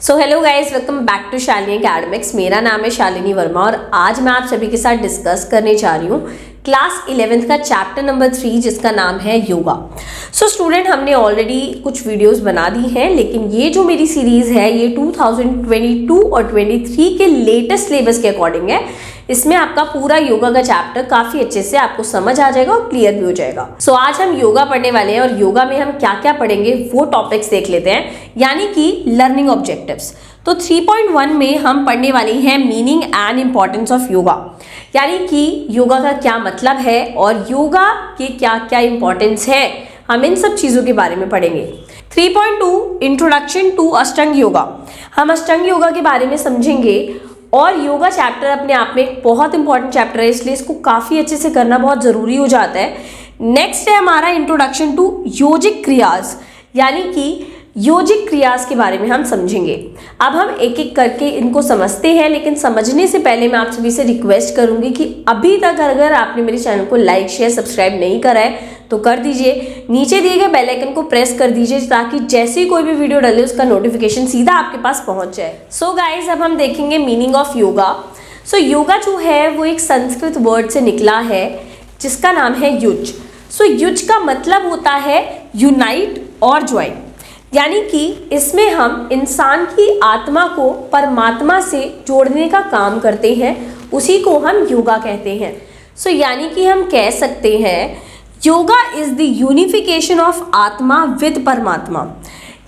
So hello guys, welcome back to Shalini academics. मेरा नाम है शालिनी वर्मा और आज मैं आप सभी के साथ डिस्कस करने जा रही हूँ क्लास 11th का चैप्टर नंबर 3 जिसका नाम है योगा। सो स्टूडेंट, हमने ऑलरेडी कुछ वीडियोस बना दी हैं, लेकिन ये जो मेरी सीरीज़ है ये 2022 और 23 के लेटेस्ट सिलेबस के अकॉर्डिंग है। इसमें आपका पूरा योगा का चैप्टर काफ़ी अच्छे से आपको समझ आ जाएगा और क्लियर भी हो जाएगा। सो आज हम योगा पढ़ने वाले हैं और योगा में हम क्या क्या पढ़ेंगे वो टॉपिक्स देख लेते हैं, यानी कि लर्निंग ऑब्जेक्टिव्स। तो 3.1 में हम पढ़ने वाले हैं meaning and importance of yoga, यानी कि योगा का क्या मतलब है और योगा के क्या क्या इम्पोर्टेंस है, हम इन सब चीज़ों के बारे में पढ़ेंगे। 3.2 इंट्रोडक्शन टू अष्टांग योगा, हम अष्टांग योगा के बारे में समझेंगे। और योगा चैप्टर अपने आप में एक बहुत इंपॉर्टेंट चैप्टर है, इसलिए इसको काफ़ी अच्छे से करना बहुत ज़रूरी हो जाता है। नेक्स्ट है हमारा इंट्रोडक्शन टू योजिक क्रियाज, यानी कि योजिक क्रियाज के बारे में हम समझेंगे। अब हम एक एक करके इनको समझते हैं, लेकिन समझने से पहले मैं आप सभी से रिक्वेस्ट करूंगी कि अभी तक अगर आपने मेरे चैनल को लाइक शेयर सब्सक्राइब नहीं करा है तो कर दीजिए, नीचे दिए गए बेल आइकन को प्रेस कर दीजिए ताकि जैसे ही कोई भी वीडियो डले उसका नोटिफिकेशन सीधा आपके पास पहुंच जाए। सो गाइज, अब हम देखेंगे मीनिंग ऑफ योगा। सो योगा जो है वो एक संस्कृत वर्ड से निकला है जिसका नाम है युज। सो युज का मतलब होता है यूनाइट और ज्वाइन, यानी कि इसमें हम इंसान की आत्मा को परमात्मा से जोड़ने का काम करते हैं, उसी को हम योगा कहते हैं। सो यानी कि हम कह सकते हैं yoga is the unification of आत्मा विद परमात्मा,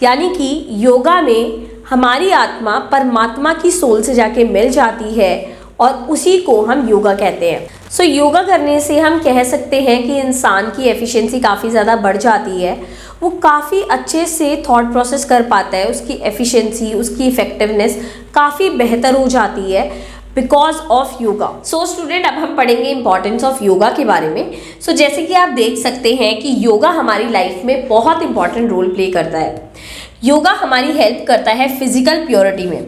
यानी कि योगा में हमारी आत्मा परमात्मा की सोल से जाके मिल जाती है और उसी को हम योगा कहते हैं। सो योगा करने से हम कह सकते हैं कि इंसान की एफिशिएंसी काफ़ी ज़्यादा बढ़ जाती है, वो काफ़ी अच्छे से थॉट प्रोसेस कर पाता है, उसकी एफिशिएंसी, उसकी इफेक्टिवनेस काफ़ी बेहतर हो जाती है because of yoga. So student, अब हम पढ़ेंगे इंपॉर्टेंस ऑफ योगा के बारे में। सो जैसे कि आप देख सकते हैं कि योगा हमारी लाइफ में बहुत इंपॉर्टेंट रोल प्ले करता है। योगा हमारी हेल्प करता है फिजिकल प्योरिटी में।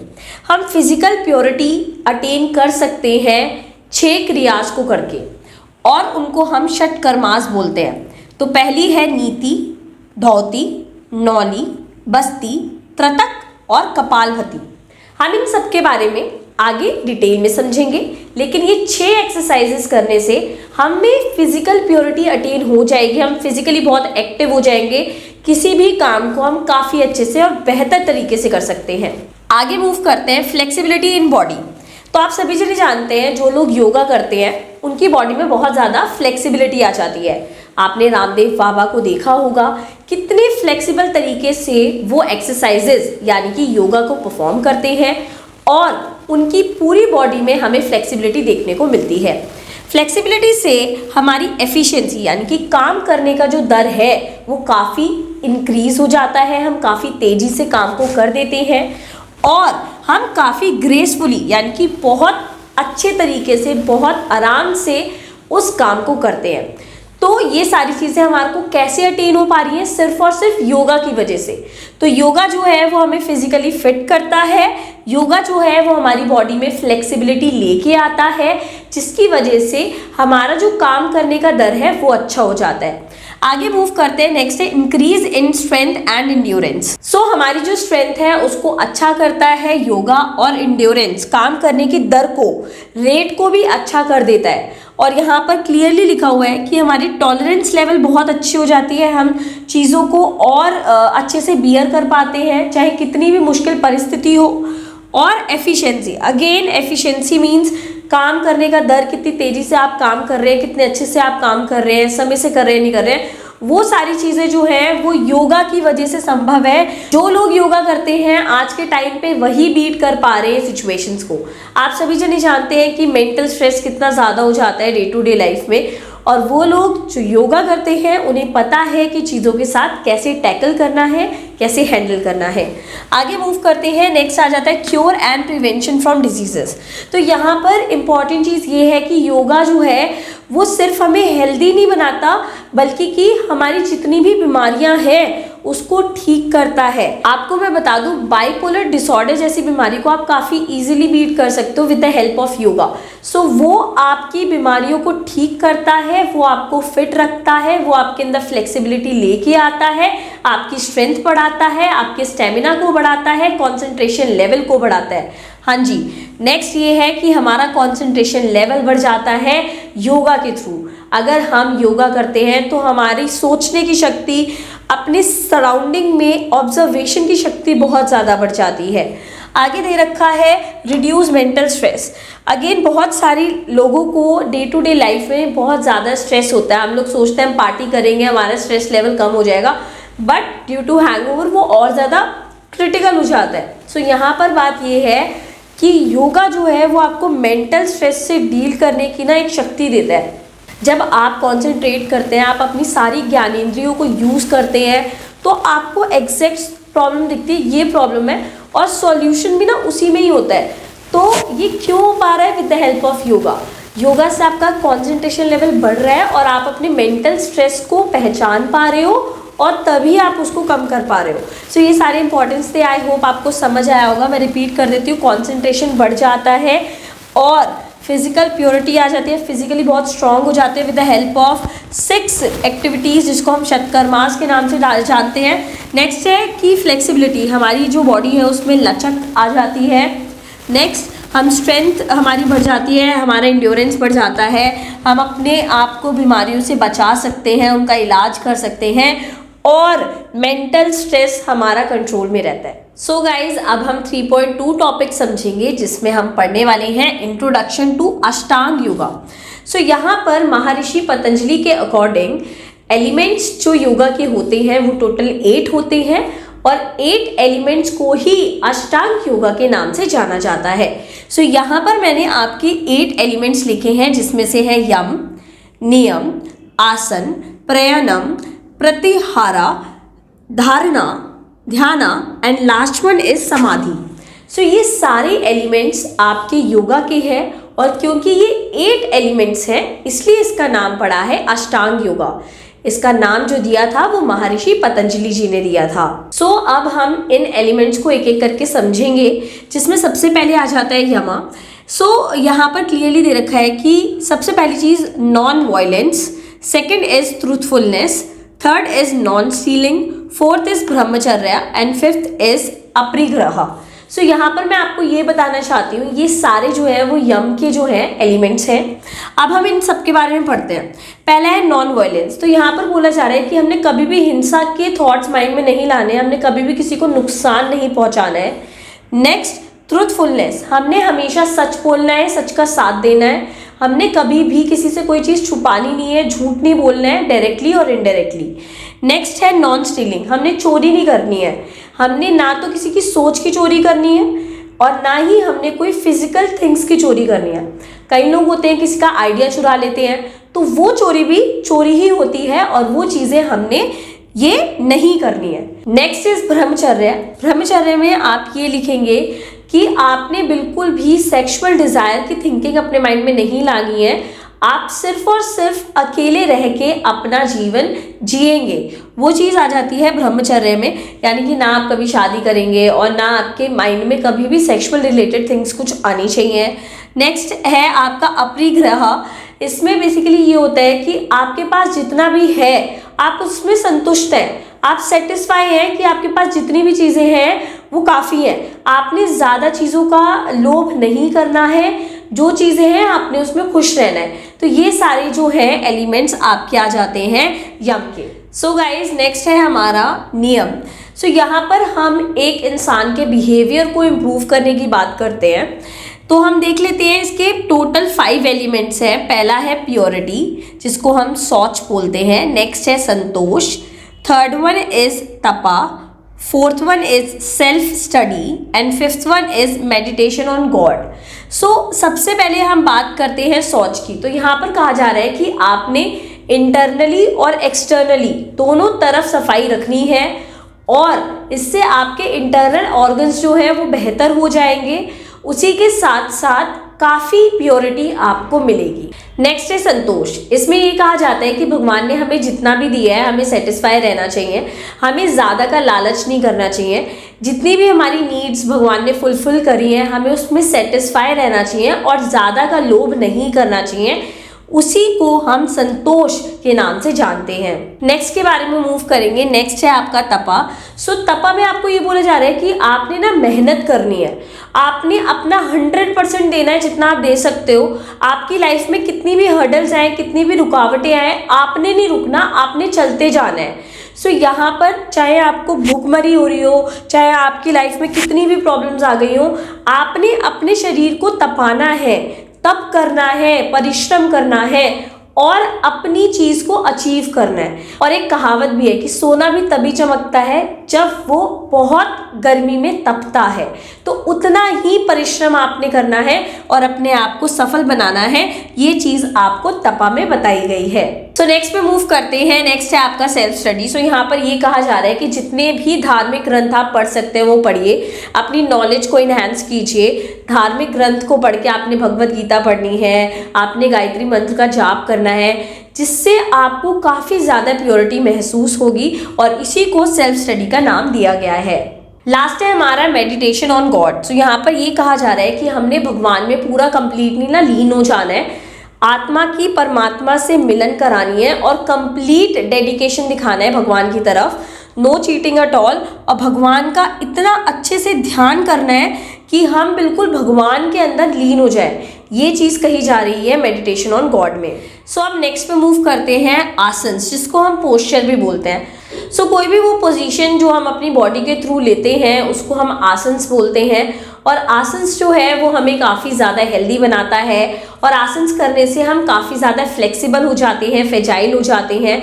हम फिजिकल प्योरिटी अटेन कर सकते हैं 6 क्रियास को करके, और उनको हम षटकर्मास बोलते हैं। तो पहली है नीति, धौती, नौली, बस्ती, त्रटक और कपालभाति। हम इन सब के बारे में आगे डिटेल में समझेंगे, लेकिन ये 6 एक्सरसाइजेस करने से हमें फिजिकल प्योरिटी अटेन हो जाएगी, हम फिजिकली बहुत एक्टिव हो जाएंगे, किसी भी काम को हम काफ़ी अच्छे से और बेहतर तरीके से कर सकते हैं। आगे मूव करते हैं फ्लेक्सिबिलिटी इन बॉडी। तो आप सभी जने जानते हैं जो लोग योगा करते हैं उनकी बॉडी में बहुत ज़्यादा फ्लेक्सिबिलिटी आ जाती है। आपने रामदेव बाबा को देखा होगा कितने फ्लेक्सिबल तरीके से वो एक्सरसाइजेज यानी कि योगा को परफॉर्म करते हैं, और उनकी पूरी बॉडी में हमें फ्लेक्सिबिलिटी देखने को मिलती है। फ्लेक्सिबिलिटी से हमारी एफिशिएंसी यानी कि काम करने का जो दर है वो काफ़ी इंक्रीज हो जाता है, हम काफ़ी तेज़ी से काम को कर देते हैं और हम काफ़ी ग्रेसफुली यानी कि बहुत अच्छे तरीके से, बहुत आराम से उस काम को करते हैं। तो ये सारी चीज़ें हमारे को कैसे अटेन हो पा रही हैं? सिर्फ और सिर्फ योगा की वजह से। तो योगा जो है वो हमें फिजिकली फिट करता है, योगा जो है वो हमारी बॉडी में फ्लेक्सिबिलिटी लेके आता है, जिसकी वजह से हमारा जो काम करने का दर है वो अच्छा हो जाता है। आगे मूव करते हैं, नेक्स्ट है increase in strength and endurance. So हमारी जो स्ट्रेंथ है उसको अच्छा करता है योगा, और इंड्योरेंस काम करने की दर को, रेट को भी अच्छा कर देता है। और यहाँ पर क्लियरली लिखा हुआ है कि हमारी टॉलरेंस लेवल बहुत अच्छी हो जाती है, हम चीज़ों को और अच्छे से बियर कर पाते हैं चाहे कितनी भी मुश्किल परिस्थिति हो। और एफिशिएंसी, अगेन एफिशिएंसी मीन्स काम करने का दर, कितनी तेज़ी से आप काम कर रहे हैं, कितने अच्छे से आप काम कर रहे हैं, समय से कर रहे हैं नहीं कर रहे हैं, वो सारी चीज़ें जो हैं वो योगा की वजह से संभव है। जो लोग योगा करते हैं आज के टाइम पे वही बीट कर पा रहे हैं सिचुएशंस को। आप सभी जने जानते हैं कि मेंटल स्ट्रेस कितना ज़्यादा हो जाता है डे टू डे लाइफ में, और वो लोग जो योगा करते हैं उन्हें पता है कि चीज़ों के साथ कैसे टैकल करना है, कैसे हैंडल करना है। आगे मूव करते हैं, नेक्स्ट आ जाता है cure and prevention from diseases. तो यहाँ पर इम्पॉर्टेंट चीज़ ये है कि योगा जो है वो सिर्फ हमें हेल्दी नहीं बनाता, बल्कि कि हमारी जितनी भी बीमारियाँ हैं उसको ठीक करता है। आपको मैं बता दूं, बाइपोलर डिसऑर्डर जैसी बीमारी को आप काफ़ी इजीली बीट कर सकते हो with the help of yoga. So वो आपकी बीमारियों को ठीक करता है, वो आपको फिट रखता है, वो आपके अंदर फ्लेक्सिबिलिटी लेके आता है, आपकी स्ट्रेंथ बढ़ाता है, आपके स्टेमिना को बढ़ाता है, कॉन्सेंट्रेशन लेवल को बढ़ाता है। हाँ जी, नेक्स्ट ये है कि हमारा कॉन्सेंट्रेशन लेवल बढ़ जाता है योगा के थ्रू। अगर हम योगा करते हैं तो हमारी सोचने की शक्ति, अपने सराउंडिंग में ऑब्जर्वेशन की शक्ति बहुत ज़्यादा बढ़ जाती है। आगे दे रखा है रिड्यूस मेंटल स्ट्रेस। अगेन बहुत सारी लोगों को डे टू डे लाइफ में बहुत ज़्यादा स्ट्रेस होता है। हम लोग सोचते हैं हम पार्टी करेंगे, हमारा स्ट्रेस लेवल कम हो जाएगा, बट ड्यू टू हैंगओवर वो और ज़्यादा क्रिटिकल हो जाता है। सो यहाँ पर बात ये है कि योगा जो है वो आपको मेंटल स्ट्रेस से डील करने की ना एक शक्ति देता है। जब आप कॉन्सेंट्रेट करते हैं, आप अपनी सारी ज्ञानेंद्रियों को यूज़ करते हैं, तो आपको एग्जैक्ट प्रॉब्लम दिखती है, ये प्रॉब्लम है, और सॉल्यूशन भी ना उसी में ही होता है। तो ये क्यों हो पा रहा है? With the help of yoga. Yoga से आपका कॉन्सेंट्रेशन लेवल बढ़ रहा है और आप अपने मेंटल स्ट्रेस को पहचान पा रहे हो और तभी आप उसको कम कर पा रहे हो। सो ये सारे इंपॉर्टेंस थे, आई होप आपको समझ आया होगा। मैं रिपीट कर देती हूँ, कॉन्सेंट्रेशन बढ़ जाता है और फिजिकल प्योरिटी आ जाती है, फिजिकली बहुत स्ट्रांग हो जाते हैं with the help of 6 activities जिसको हम शतकर्मास के नाम से जानते हैं। नेक्स्ट है कि फ्लेक्सिबिलिटी, हमारी जो बॉडी है उसमें लचक आ जाती है। नेक्स्ट हम स्ट्रेंथ हमारी बढ़ जाती है, हमारा इंड्योरेंस बढ़ जाता है, हम अपने आप को बीमारियों से बचा सकते हैं, उनका इलाज कर सकते हैं और मेंटल स्ट्रेस हमारा कंट्रोल में रहता है। सो गाइज, अब हम 3.2 टॉपिक समझेंगे जिसमें हम पढ़ने वाले हैं इंट्रोडक्शन टू अष्टांग योगा। सो यहाँ पर महर्षि पतंजलि के अकॉर्डिंग एलिमेंट्स जो योगा के होते हैं वो टोटल 8 होते हैं और 8 एलिमेंट्स को ही अष्टांग योगा के नाम से जाना जाता है। सो यहाँ पर मैंने आपके 8 एलिमेंट्स लिखे हैं जिसमें से है यम, नियम, आसन, प्रयाणम, प्रतिहारा, धारणा, ध्याना एंड लास्ट वन इज समाधि। सो ये सारे एलिमेंट्स आपके योगा के हैं और क्योंकि ये 8 एलिमेंट्स हैं इसलिए इसका नाम पड़ा है अष्टांग योगा। इसका नाम जो दिया था वो महर्षि पतंजलि जी ने दिया था। सो अब हम इन एलिमेंट्स को एक एक करके समझेंगे जिसमें सबसे पहले आ जाता है यमा। सो यहाँ पर क्लियरली दे रखा है कि सबसे पहली चीज़ non violence, second is truthfulness, third is non stealing, fourth is brahmacharya and fifth is aparigraha. So यहाँ पर मैं आपको ये बताना चाहती हूँ, ये सारे जो है वो यम के जो है एलिमेंट्स हैं। अब हम इन सब के बारे में पढ़ते हैं। पहला है नॉन वायलेंस। तो यहाँ पर बोला जा रहा है कि हमने कभी भी हिंसा के थॉट्स माइंड में नहीं लाने, हमने कभी भी किसी को नुकसान नहीं पहुँचाना है। नेक्स्ट ट्रूथफुलनेस, हमने हमेशा सच बोलना है, सच का साथ देना है, हमने कभी भी किसी से कोई चीज़ छुपानी नहीं है, झूठ नहीं बोलना है डायरेक्टली और इनडायरेक्टली। नेक्स्ट है नॉन स्टीलिंग, हमने चोरी नहीं करनी है, हमने ना तो किसी की सोच की चोरी करनी है और ना ही हमने कोई फिजिकल थिंग्स की चोरी करनी है। कई लोग होते हैं किसी का आइडिया चुरा लेते हैं, तो वो चोरी भी चोरी ही होती है और वो चीज़ें हमने ये नहीं करनी है। नेक्स्ट इज ब्रह्मचर्य। ब्रह्मचर्य में आप ये लिखेंगे कि आपने बिल्कुल भी सेक्सुअल डिजायर की थिंकिंग अपने माइंड में नहीं लानी है, आप सिर्फ और सिर्फ अकेले रह के अपना जीवन जिएंगे। वो चीज़ आ जाती है ब्रह्मचर्य में, यानी कि ना आप कभी शादी करेंगे और ना आपके माइंड में कभी भी सेक्सुअल रिलेटेड थिंग्स कुछ आनी चाहिए। नेक्स्ट है आपका अपरिग्रह। इसमें बेसिकली ये होता है कि आपके पास जितना भी है आप उसमें संतुष्ट हैं, आप सेटिस्फाई हैं कि आपके पास जितनी भी चीज़ें हैं वो काफ़ी है। आपने ज़्यादा चीज़ों का लोभ नहीं करना है, जो चीज़ें हैं आपने उसमें खुश रहना है। तो ये सारे जो है एलिमेंट्स आपके आ जाते हैं यम के। सो गाइज, नेक्स्ट है हमारा नियम। सो यहाँ पर हम एक इंसान के बिहेवियर को इम्प्रूव करने की बात करते हैं। तो हम देख लेते हैं, इसके टोटल 5 एलिमेंट्स हैं। पहला है प्योरिटी जिसको हम शौच बोलते हैं। नेक्स्ट है santosh, third one is tapa, fourth one is self study and fifth one is meditation on God. So सबसे पहले हम बात करते हैं शौच की। तो यहाँ पर कहा जा रहा है कि आपने इंटरनली और एक्सटर्नली दोनों तरफ सफाई रखनी है और इससे आपके इंटरनल ऑर्गन्स जो है वो बेहतर हो जाएंगे। उसी के साथ साथ काफी प्योरिटी आपको मिलेगी। नेक्स्ट है संतोष। इसमें ये कहा जाता है कि भगवान ने हमें जितना भी दिया है हमें सेटिस्फाई रहना चाहिए, हमें ज्यादा का लालच नहीं करना चाहिए। जितनी भी हमारी नीड्स भगवान ने फुलफिल करी है हमें उसमें सेटिस्फाई रहना चाहिए और ज्यादा का लोभ नहीं करना चाहिए। उसी को हम संतोष के नाम से जानते हैं। नेक्स्ट के बारे में मूव करेंगे। नेक्स्ट है आपका तपा। सो तपा में आपको ये बोला जा रहा है कि आपने ना मेहनत करनी है, आपने अपना 100% देना है जितना आप दे सकते हो। आपकी लाइफ में कितनी भी हर्डल्स आए, कितनी भी रुकावटें आए, आपने नहीं रुकना, आपने चलते जाना है। सो यहाँ पर चाहे आपको भूखमरी हो रही हो, चाहे आपकी लाइफ में कितनी भी प्रॉब्लम्स आ गई हो, आपने अपने शरीर को तपाना है, तप करना है, परिश्रम करना है और अपनी चीज को अचीव करना है। और एक कहावत भी है कि सोना भी तभी चमकता है जब वो बहुत गर्मी में तपता है। तो उतना ही परिश्रम आपने करना है और अपने आप को सफल बनाना है। ये चीज आपको तपा में बताई गई है। तो नेक्स्ट पे मूव करते हैं। नेक्स्ट है आपका सेल्फ स्टडी। सो यहाँ पर ये कहा जा रहा है कि जितने भी धार्मिक ग्रंथ आप पढ़ सकते हैं वो पढ़िए, अपनी नॉलेज को इनहेंस कीजिए। धार्मिक ग्रंथ को पढ़ के आपने भगवत गीता पढ़नी है, आपने गायत्री मंत्र का जाप करना है, जिससे आपको काफी ज्यादा प्योरिटी महसूस होगी और इसी को सेल्फ स्टडी का नाम दिया गया है। लास्ट है हमारा मेडिटेशन ऑन गॉड। तो यहाँ पर ये कहा जा रहा है कि हमने भगवान में पूरा कंप्लीटली ना लीन हो जाना है, आत्मा की परमात्मा से मिलन करानी है और कंप्लीट डेडिकेशन दिखाना है भगवान की तरफ। No cheating at all. और भगवान का इतना अच्छे से ध्यान करना है कि हम बिल्कुल भगवान के अंदर लीन हो जाए। ये चीज कही जा रही है मेडिटेशन ऑन गॉड में। सो अब नेक्स्ट पे मूव करते हैं आसन्स, जिसको हम पोस्चर भी बोलते हैं। सो कोई भी वो पोजीशन जो हम अपनी बॉडी के थ्रू लेते हैं उसको हम आसन्स बोलते हैं। और आसन्स जो है वो हमें काफ़ी ज़्यादा हेल्दी बनाता है और आसन्स करने से हम काफ़ी ज़्यादा फ्लेक्सिबल हो जाते हैं, फ्रेजाइल हो जाते हैं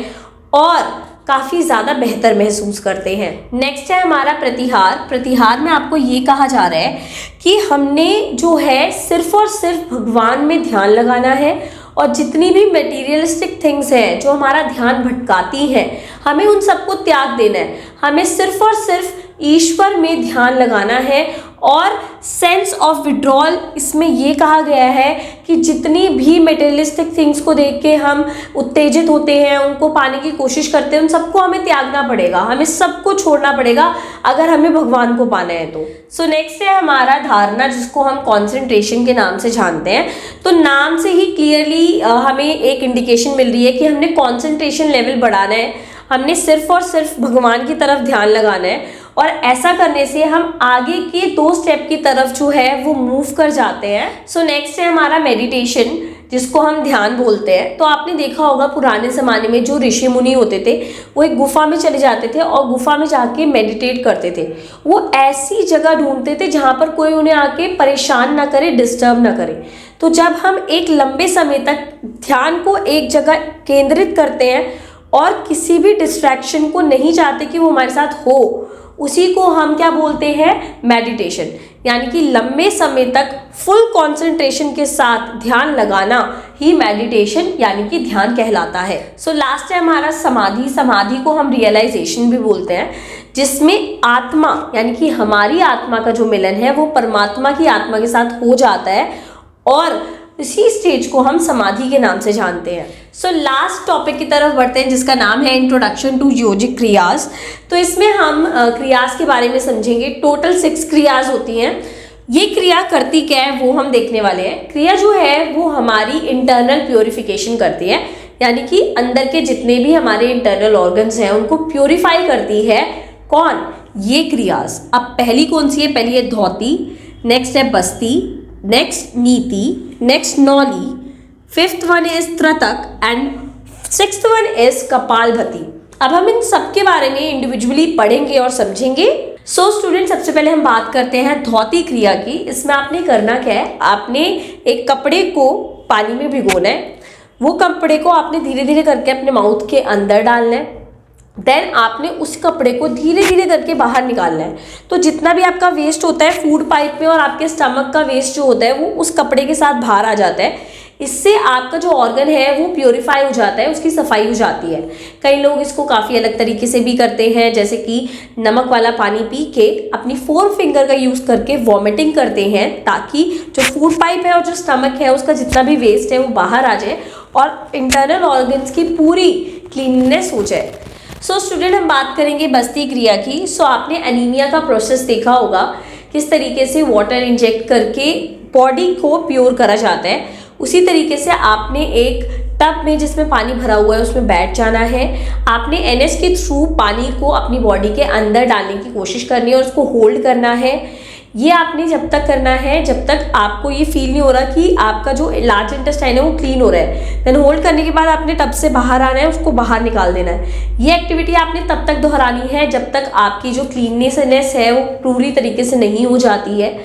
और काफ़ी ज़्यादा बेहतर महसूस करते हैं। नेक्स्ट है हमारा प्रतिहार। प्रतिहार में आपको ये कहा जा रहा है कि हमने जो है सिर्फ और सिर्फ भगवान में ध्यान लगाना है और जितनी भी मटेरियलिस्टिक थिंग्स हैं जो हमारा ध्यान भटकाती हैं हमें उन सबको त्याग देना है। हमें सिर्फ और सिर्फ ईश्वर में ध्यान लगाना है। और सेंस ऑफ विड्रॉल इसमें ये कहा गया है कि जितनी भी मटेरियलिस्टिक थिंग्स को देख के हम उत्तेजित होते हैं, उनको पाने की कोशिश करते हैं, उन सबको हमें त्यागना पड़ेगा, हमें सबको छोड़ना पड़ेगा अगर हमें भगवान को पाना है तो। सो नेक्स्ट है हमारा धारणा, जिसको हम कॉन्सेंट्रेशन के नाम से जानते हैं। तो नाम से ही क्लियरली हमें एक इंडिकेशन मिल रही है कि हमने कॉन्सेंट्रेशन लेवल बढ़ाना है, हमने सिर्फ और सिर्फ भगवान की तरफ ध्यान लगाना है और ऐसा करने से हम आगे के 2 स्टेप की तरफ जो है वो मूव कर जाते हैं। सो नेक्स्ट है हमारा मेडिटेशन, जिसको हम ध्यान बोलते हैं। तो आपने देखा होगा पुराने ज़माने में जो ऋषि मुनि होते थे वो एक गुफा में चले जाते थे और गुफा में जाके मेडिटेट करते थे। वो ऐसी जगह ढूंढते थे जहाँ पर कोई उन्हें आके परेशान ना करे, डिस्टर्ब ना करे। तो जब हम एक लंबे समय तक ध्यान को एक जगह केंद्रित करते हैं और किसी भी डिस्ट्रैक्शन को नहीं चाहते कि वो हमारे साथ हो, उसी को हम क्या बोलते हैं, मेडिटेशन। यानी कि लंबे समय तक फुल कंसंट्रेशन के साथ ध्यान लगाना ही मेडिटेशन यानी कि ध्यान कहलाता है। सो लास्ट है हमारा समाधि। समाधि को हम रियलाइजेशन भी बोलते हैं, जिसमें आत्मा यानी कि हमारी आत्मा का जो मिलन है वो परमात्मा की आत्मा के साथ हो जाता है और इसी स्टेज को हम समाधि के नाम से जानते हैं। सो लास्ट टॉपिक की तरफ बढ़ते हैं, जिसका नाम है इंट्रोडक्शन टू योगिक क्रियाज। तो इसमें हम क्रियाज के बारे में समझेंगे। टोटल 6 क्रियाज होती हैं। ये क्रिया करती क्या है वो हम देखने वाले हैं। क्रिया जो है वो हमारी इंटरनल प्योरिफिकेशन करती है, यानी कि अंदर के जितने भी हमारे इंटरनल ऑर्गन्स हैं उनको प्योरीफाई करती है। कौन? ये क्रियाज। अब पहली कौन सी है? पहली है धौती, नेक्स्ट है basti, next neti, next nauli, 5th one is tratak and 6th one is kapalbhati. अब हम इन सब के बारे में इंडिविजुअली पढ़ेंगे और समझेंगे। सो स्टूडेंट, सबसे पहले हम बात करते हैं धौती क्रिया की। इसमें आपने करना क्या है, आपने एक कपड़े को पानी में भिगोना है। वो कपड़े को आपने धीरे धीरे करके अपने माउथ के अंदर डालना है। देन आपने उस कपड़े को धीरे धीरे करके बाहर निकालना है। तो जितना भी आपका वेस्ट होता है फूड पाइप में और आपके स्टमक का वेस्ट जो होता है वो उस कपड़े के साथ बाहर आ जाता है। इससे आपका जो ऑर्गन है वो प्योरीफाई हो जाता है, उसकी सफाई हो जाती है। कई लोग इसको काफ़ी अलग तरीके से भी करते हैं, जैसे कि नमक वाला पानी पी के अपनी 4 फिंगर का यूज़ करके वॉमिटिंग करते हैं, ताकि जो फूड पाइप है और जो स्टमक है उसका जितना भी वेस्ट है वो बाहर आ जाए और इंटरनल ऑर्गन्स की पूरी क्लीननेस हो जाए। सो स्टूडेंट, हम बात करेंगे बस्ती क्रिया की। सो आपने एनीमिया का प्रोसेस देखा होगा, किस तरीके से वाटर इंजेक्ट करके बॉडी को प्योर करा जाता है। उसी तरीके से आपने एक टब में जिसमें पानी भरा हुआ है उसमें बैठ जाना है। आपने NS के थ्रू पानी को अपनी बॉडी के अंदर डालने की कोशिश करनी है और उसको होल्ड करना है। ये आपने जब तक करना है जब तक आपको ये फील नहीं हो रहा कि आपका जो लार्ज इंटेस्टाइन है वो क्लीन हो रहा है। देन होल्ड करने के बाद आपने टब से बाहर आना है, उसको बाहर निकाल देना है। ये एक्टिविटी आपने तब तक दोहरानी है जब तक आपकी जो क्लीननेस है वो पूरी तरीके से नहीं हो जाती है,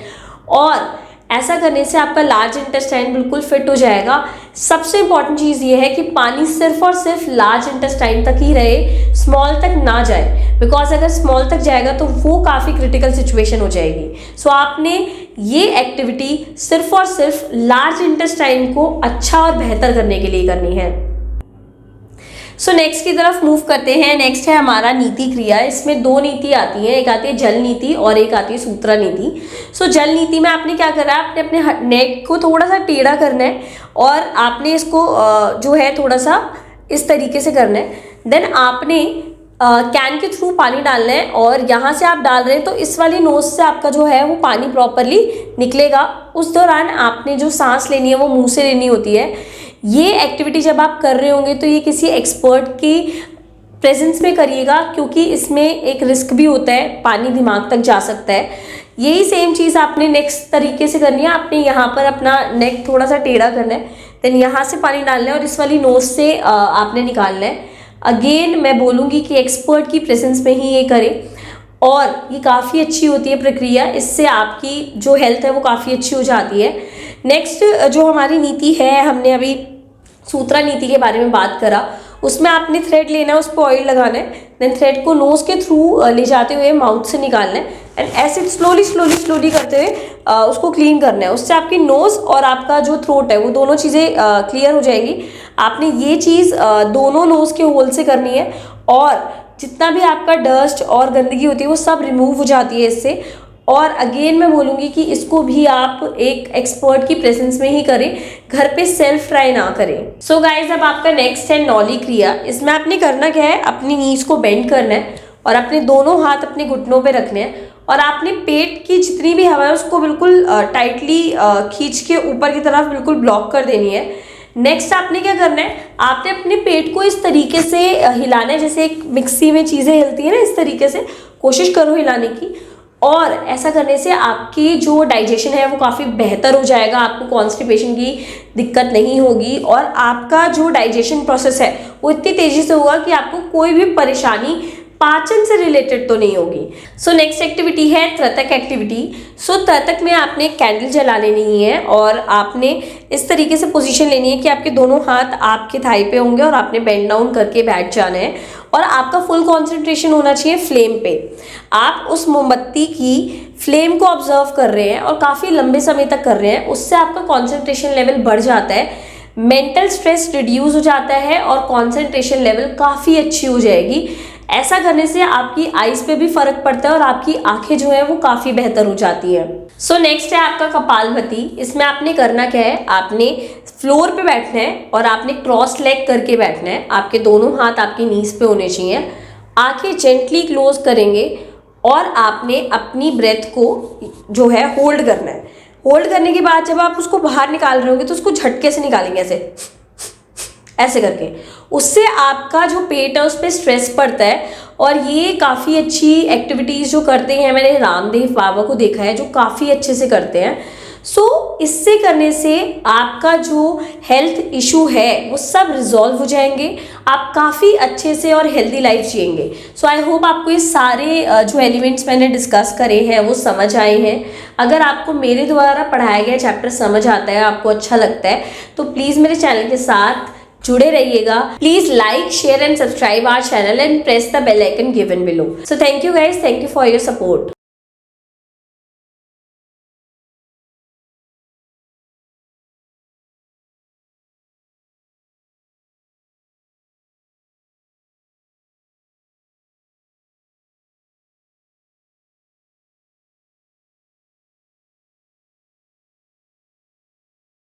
और ऐसा करने से आपका लार्ज इंटेस्टाइन बिल्कुल फिट हो जाएगा। सबसे इंपॉर्टेंट चीज़ ये है कि पानी सिर्फ और सिर्फ लार्ज इंटेस्टाइन तक ही रहे, स्मॉल तक ना जाए, बिकॉज अगर स्मॉल तक जाएगा तो वो काफ़ी क्रिटिकल सिचुएशन हो जाएगी। सो आपने ये एक्टिविटी सिर्फ और सिर्फ लार्ज इंटेस्टाइन को अच्छा और बेहतर करने के लिए करनी है। सो नेक्स्ट की तरफ मूव करते हैं। नेक्स्ट है हमारा नीति क्रिया। इसमें 2 नीति आती हैं, एक आती है जल नीति और एक आती है सूत्रा नीति। सो जल नीति में आपने क्या करना है, आपने अपने नेक को थोड़ा सा टेढ़ा करना है और आपने इसको जो है थोड़ा सा इस तरीके से करना है। देन आपने कैन के थ्रू पानी डालना है और यहाँ से आप डाल रहे हैं तो इस वाली नोज से आपका जो है वो पानी प्रॉपरली निकलेगा। उस दौरान आपने जो सांस लेनी है वो मुंह से लेनी होती है। ये एक्टिविटी जब आप कर रहे होंगे तो ये किसी एक्सपर्ट की प्रेजेंस में करिएगा, क्योंकि इसमें एक रिस्क भी होता है, पानी दिमाग तक जा सकता है। यही सेम चीज़ आपने नेक्स्ट तरीके से करनी है। आपने यहाँ पर अपना नेक थोड़ा सा टेढ़ा करना है, देन यहाँ से पानी डालना है और इस वाली नोज से आपने निकालना है। अगेन मैं बोलूँगी कि एक्सपर्ट की प्रेजेंस में ही ये करें, और ये काफ़ी अच्छी होती है प्रक्रिया। इससे आपकी जो हेल्थ है वो काफ़ी अच्छी हो जाती है। नेक्स्ट जो हमारी नीति है, हमने अभी सूत्रा नीति के बारे में बात करा, उसमें आपने थ्रेड लेना है, उस पर ऑयल लगाना है, देन थ्रेड को नोज के थ्रू ले जाते हुए माउथ से निकालना है एंड ऐसे स्लोली करते हुए उसको क्लीन करना है। उससे आपकी नोज और आपका जो थ्रोट है वो दोनों चीज़ें क्लियर हो जाएंगी। आपने ये चीज़ दोनों नोज के होल से करनी है और जितना भी आपका डस्ट और गंदगी होती है वो सब रिमूव हो जाती है इससे। और अगेन मैं बोलूँगी कि इसको भी आप एक एक्सपर्ट की प्रेजेंस में ही करें, घर पे सेल्फ ट्राई ना करें। सो गाइज, अब आपका नेक्स्ट है नौली क्रिया। इसमें आपने करना क्या है, अपनी नीज को बेंड करना है और अपने दोनों हाथ अपने घुटनों पे रखने हैं और आपने पेट की जितनी भी हवा है उसको बिल्कुल टाइटली खींच के ऊपर की तरफ बिल्कुल ब्लॉक कर देनी है। नेक्स्ट आपने क्या करना है, आपने अपने पेट को इस तरीके से हिलाना है जैसे एक मिक्सी में चीज़ें हिलती है ना, इस तरीके से कोशिश करो हिलाने की। और ऐसा करने से आपकी जो डाइजेशन है वो काफ़ी बेहतर हो जाएगा, आपको कॉन्स्टिपेशन की दिक्कत नहीं होगी और आपका जो डाइजेशन प्रोसेस है वो इतनी तेज़ी से होगा कि आपको कोई भी परेशानी पाचन से रिलेटेड तो नहीं होगी। सो नेक्स्ट एक्टिविटी है त्रतक एक्टिविटी। सो त्रतक में आपने कैंडल जला लेनी है और आपने इस तरीके से पोजीशन लेनी है कि आपके दोनों हाथ आपके थाई पे होंगे और आपने बेंड डाउन करके बैठ जाना है और आपका फुल कंसंट्रेशन होना चाहिए फ्लेम पे। आप उस मोमबत्ती की फ्लेम को ऑब्जर्व कर रहे हैं और काफ़ी लंबे समय तक कर रहे हैं, उससे आपका कंसंट्रेशन लेवल बढ़ जाता है, मेंटल स्ट्रेस रिड्यूस हो जाता है और कंसंट्रेशन लेवल काफ़ी अच्छी हो जाएगी। ऐसा करने से आपकी आईज पे भी फर्क पड़ता है और आपकी आंखें जो है वो काफ़ी बेहतर हो जाती है। सो नेक्स्ट है आपका कपालभाति। इसमें आपने करना क्या है, आपने फ्लोर पे बैठना है और आपने क्रॉस लेग करके बैठना है। आपके दोनों हाथ आपकी नीज पे होने चाहिए, आंखें जेंटली क्लोज करेंगे और आपने अपनी ब्रेथ को जो है होल्ड करना है। होल्ड करने के बाद जब आप उसको बाहर निकाल रहे होंगे तो उसको झटके से निकालेंगे ऐसे करके। उससे आपका जो पेट है उस पर स्ट्रेस पड़ता है और ये काफ़ी अच्छी एक्टिविटीज़ जो करते हैं, मैंने रामदेव बाबा को देखा है जो काफ़ी अच्छे से करते हैं। सो इससे करने से आपका जो हेल्थ इशू है वो सब रिजॉल्व हो जाएंगे, आप काफ़ी अच्छे से और हेल्दी लाइफ जिएंगे। सो आई होप आपको ये सारे जो एलिमेंट्स मैंने डिस्कस करे हैं वो समझ आए हैं। अगर आपको मेरे द्वारा पढ़ाया गया चैप्टर समझ आता है, आपको अच्छा लगता है, तो प्लीज़ मेरे चैनल के साथ जुड़े रहिएगा। Please like, share and subscribe our channel and press the bell icon given below. So thank you guys, thank you for your support.